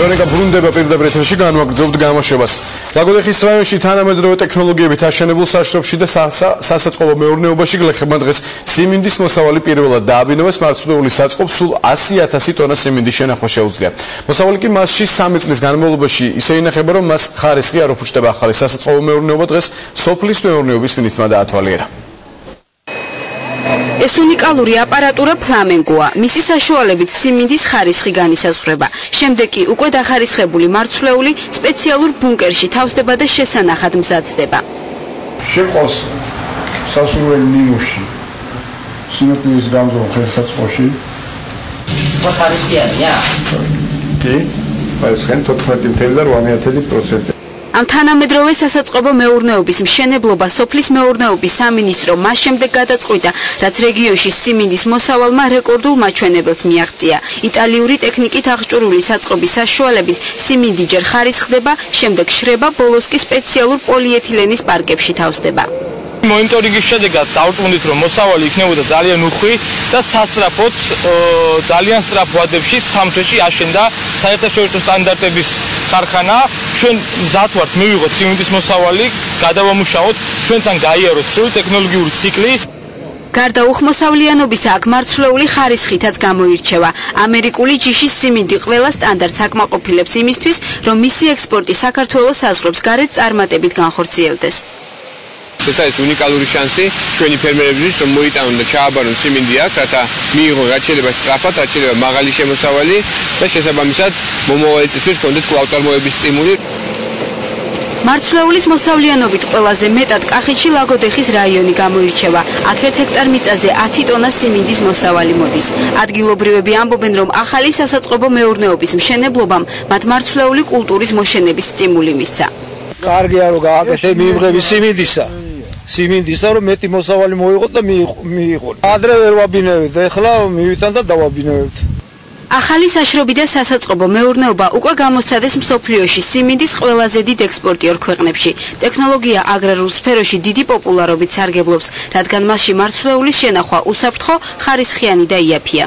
ვერონიკა ბრუნდება პირდაპირ ეთერში განვაგრძობთ გამოშვებას. ლაგოდეხის რაიონში თანამედროვე ტექნოლოგიებით აშენებულ საშრობში და სასაწყობო მეურნეობაში გლეხებმა დღეს სიმინდის მოსავალი პირველად დააბინევეს. მარცვლეული საწყობს სულ 100,000 ტონა სიმინდის შენახვა შეუძლია. მოსავალი კი მასში 3 წლის განმავლობაში ისე ინახება, რომ მას ხარისხი არ უფუჭდება. ახალი სასაწყობო მეურნეობა დღეს სოფლის მეურნეობის მინისტრმა დაათვალიერა. ეს უნიკალური აპარატურა ფლამენგოა. მისი საშუალებით სიმინდის ხარისხი განისაზღვრება. შემდეგ კი უკვე დახარისხებული მარცვლეული სპეციალურ ბუნკერში თავსდება და შესანახად მზადდება. შეყოს სასურველი ნიმუში. სინოპტიკის გამზრდ ხელსაწყოში. ხარისხიანია? კი, ხარისხიან 14.8%. ამ თანამედროვე სასაწყობო მეურნეობის მშენებლობა სოფლის მეურნეობის სამინისტრო მას შემდეგ გადაწყვიტა, რაც რეგიონში სიმინდის მოსავალმა რეკორდულ მაჩვენებელს მიაღწია. იტალიური ტექნიკით აღჭურვილი საწყობის საშუალებით სიმინდი ჯერ ხარისხდება, შემდეგ შრება, ბოლოს კი სპეციალურ პოლიეთილენის პარკებში თავსდება. მონიტორინგის შედეგად დავწმუნდით, რომ მოსავალი იქნებოდა ძალიან უხვი და სასწრაფოდ ძალიან სწრაფ ვადებში 3 თვეში აშენდა საერთაშორისო სტანდარტების ქარხანა. ჩვენ მზად ვართ მივიღოთ სიმინდის მოსავალი, გადავამუშაოთ, ჩვენთან გაიაროს სრული ტექნოლოგიური ციკლი. გარდა უხმოსავლიანობისა, აქ მარცვლეული ხარისხითაც გამოირჩევა. ამერიკული ჯიშის სიმინდი ყველა სტანდარტს აკმაყოფილებს იმისთვის, რომ მისი ექსპორტი საქართველოს საზღვრებს გარეთ წარმატებით განხორციელდეს. ეს არის უნიკალური შანსი ჩვენი ფერმერებისთვის, რომ მოიტანონ და ჩააბარონ სიმინდი აქ, რათა მიიღონ რაც შეიძლება სწრაფად, რაც შეიძლება მაღალი შემოსავალი და შესაბამისად მომავალი წლისთვის კონდეთ კვლავ-წარმოების სტიმული. მარცვლეულის მოსავლიანობით ყველაზე მეტად კახეთში ლაგოდეხის რაიონი გამოირჩევა. აქ 1 ჰექტარ მიწაზე 10 ტონა სიმინდის მოსავალი მოდის. ადგილობრივები ამბობენ, რომ ახალი სასაწყობო მეურნეობის მშენებლობამ მათ მარცვლეული კულტურის მოშენების სტიმული მისცა. კარგია რომ გააკეთე მიიღები სიმინდისა, რომ მეტი მოსავალი მოიღოთ და მიიღონ. ადრე ვერ ვაბინევთ, ეხლა მივითან და დავაბინევთ. ახალი საშრობი და სასაწყობო მეურნეობა უკვე გამოსცადეს მსოფლიოში სიმინდის ყველაზე დიდ ექსპორტიორ ქვეყნებში. ტექნოლოგია აგრარულ სფეროში დიდი პოპულარობით სარგებლობს, რადგან მასში მარცვლეულის შენახვა უსაფრთხო, ხარისხიანი და იაფია.